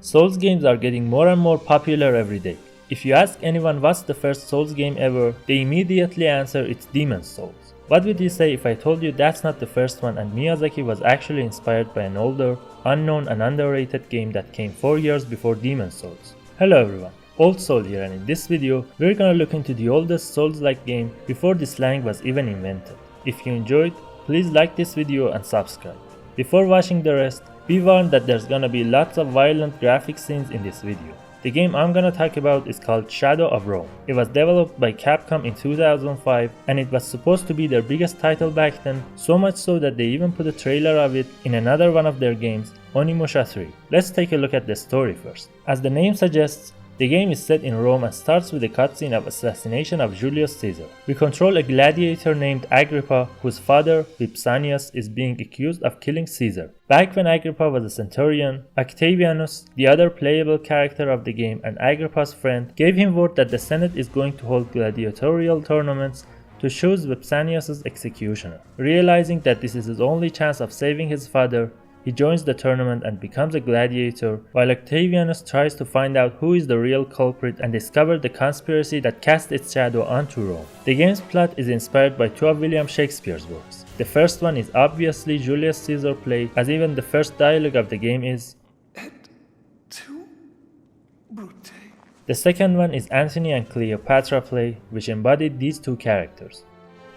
Souls games are getting more and more popular every day. If you ask anyone what's the first Souls game ever, they immediately answer it's Demon's Souls. What would you say if I told you that's not the first one and Miyazaki was actually inspired by an older, unknown and underrated game that came 4 years before Demon's Souls? Hello everyone, Old Soul here, and in this video we're gonna look into the oldest Souls-like game before the slang was even invented. If you enjoyed, please like this video and subscribe. Before watching the rest, be warned that there's gonna be lots of violent graphic scenes in this video. The game I'm gonna talk about is called Shadow of Rome. It was developed by Capcom in 2005 and it was supposed to be their biggest title back then, so much so that they even put a trailer of it in another one of their games, Onimusha 3. Let's take a look at the story first. As the name suggests, the game is set in Rome and starts with a cutscene of assassination of Julius Caesar. We control a gladiator named Agrippa, whose father, Vipsanius, is being accused of killing Caesar. Back when Agrippa was a centurion, Octavianus, the other playable character of the game and Agrippa's friend, gave him word that the Senate is going to hold gladiatorial tournaments to choose Vipsanius' executioner. Realizing that this is his only chance of saving his father, he joins the tournament and becomes a gladiator, while Octavianus tries to find out who is the real culprit and discover the conspiracy that cast its shadow onto Rome. The game's plot is inspired by two of William Shakespeare's works. The first one is obviously Julius Caesar play, as even the first dialogue of the game is Et tu, Brute. The second one is Antony and Cleopatra play, which embodied these two characters.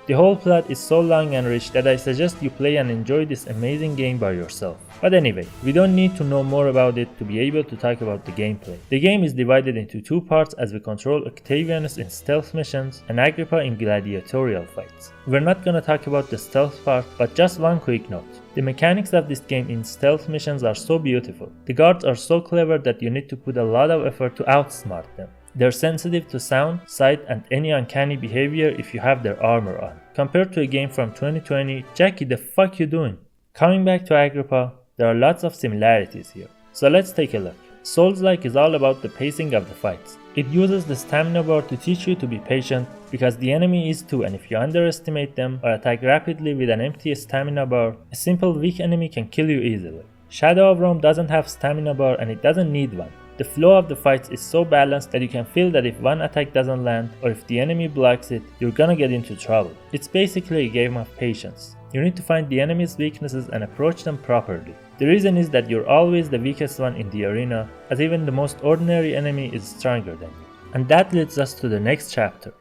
The whole plot is so long and rich that I suggest you play and enjoy this amazing game by yourself. But anyway, we don't need to know more about it to be able to talk about the gameplay. The game is divided into two parts as we control Octavianus in stealth missions and Agrippa in gladiatorial fights. We're not gonna talk about the stealth part, but just one quick note. The mechanics of this game in stealth missions are so beautiful. The guards are so clever that you need to put a lot of effort to outsmart them. They're sensitive to sound, sight and any uncanny behavior if you have their armor on. Compared to a game from 2020, Jackie, the fuck you doing? Coming back to Agrippa, there are lots of similarities here. So let's take a look. Soulslike is all about the pacing of the fights. It uses the stamina bar to teach you to be patient because the enemy is too, and if you underestimate them or attack rapidly with an empty stamina bar, a simple weak enemy can kill you easily. Shadow of Rome doesn't have stamina bar and it doesn't need one. The flow of the fights is so balanced that you can feel that if one attack doesn't land or if the enemy blocks it, you're gonna get into trouble. It's basically a game of patience. You need to find the enemy's weaknesses and approach them properly. The reason is that you're always the weakest one in the arena, as even the most ordinary enemy is stronger than you. And that leads us to the next chapter.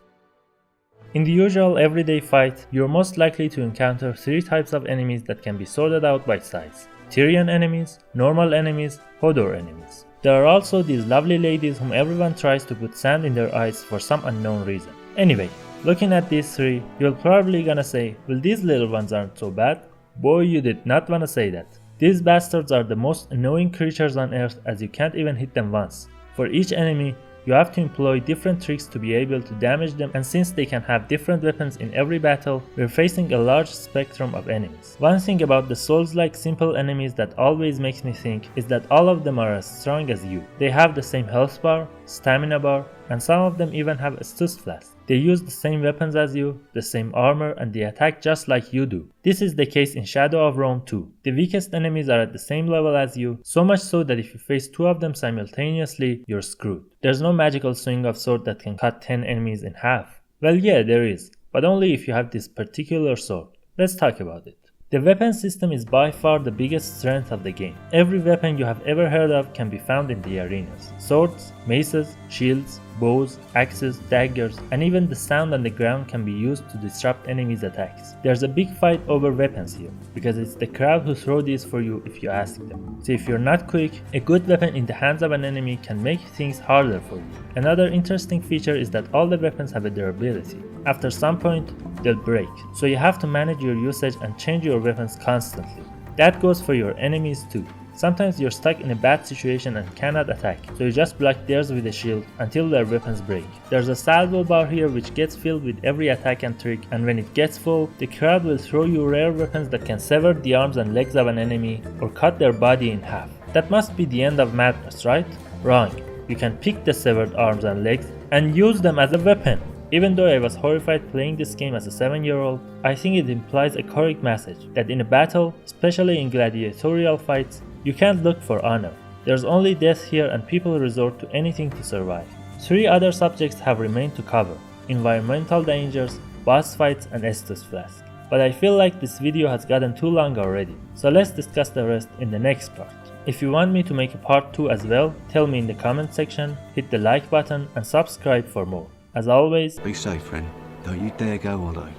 In the usual everyday fight, you're most likely to encounter three types of enemies that can be sorted out by size: Tyrian enemies, normal enemies, Hodor enemies. There are also these lovely ladies whom everyone tries to put sand in their eyes for some unknown reason. Anyway, looking at these three, you're probably gonna say, well, these little ones aren't so bad. Boy, you did not wanna say that. These bastards are the most annoying creatures on earth, as you can't even hit them once. For each enemy, you have to employ different tricks to be able to damage them, and since they can have different weapons in every battle, we're facing a large spectrum of enemies. One thing about the Souls-like simple enemies that always makes me think is that all of them are as strong as you. They have the same health bar, stamina bar, and some of them even have a Stus flask. They use the same weapons as you, the same armor, and they attack just like you do. This is the case in Shadow of Rome too. The weakest enemies are at the same level as you, so much so that if you face two of them simultaneously, you're screwed. There's no magical swing of sword that can cut 10 enemies in half. Well, yeah, there is, but only if you have this particular sword. Let's talk about it. The weapon system is by far the biggest strength of the game. Every weapon you have ever heard of can be found in the arenas. Swords, maces, shields, bows, axes, daggers, and even the sound on the ground can be used to disrupt enemies' attacks. There's a big fight over weapons here, because it's the crowd who throw these for you if you ask them. So if you're not quick, a good weapon in the hands of an enemy can make things harder for you. Another interesting feature is that all the weapons have a durability. After some point, they'll break, so you have to manage your usage and change your weapons constantly. That goes for your enemies too. Sometimes you're stuck in a bad situation and cannot attack, so you just block theirs with a shield until their weapons break. There's a salvo bar here which gets filled with every attack and trick, and when it gets full, the crowd will throw you rare weapons that can sever the arms and legs of an enemy or cut their body in half. That must be the end of madness, right? Wrong. You can pick the severed arms and legs and use them as a weapon. Even though I was horrified playing this game as a 7-year-old, I think it implies a correct message that in a battle, especially in gladiatorial fights, you can't look for honor. There's only death here and people resort to anything to survive. 3 other subjects have remained to cover: environmental dangers, boss fights, and Estus Flask. But I feel like this video has gotten too long already, so let's discuss the rest in the next part. If you want me to make a part 2 as well, tell me in the comment section, hit the like button and subscribe for more. As always, Be safe, friend. Don't you dare go hollow.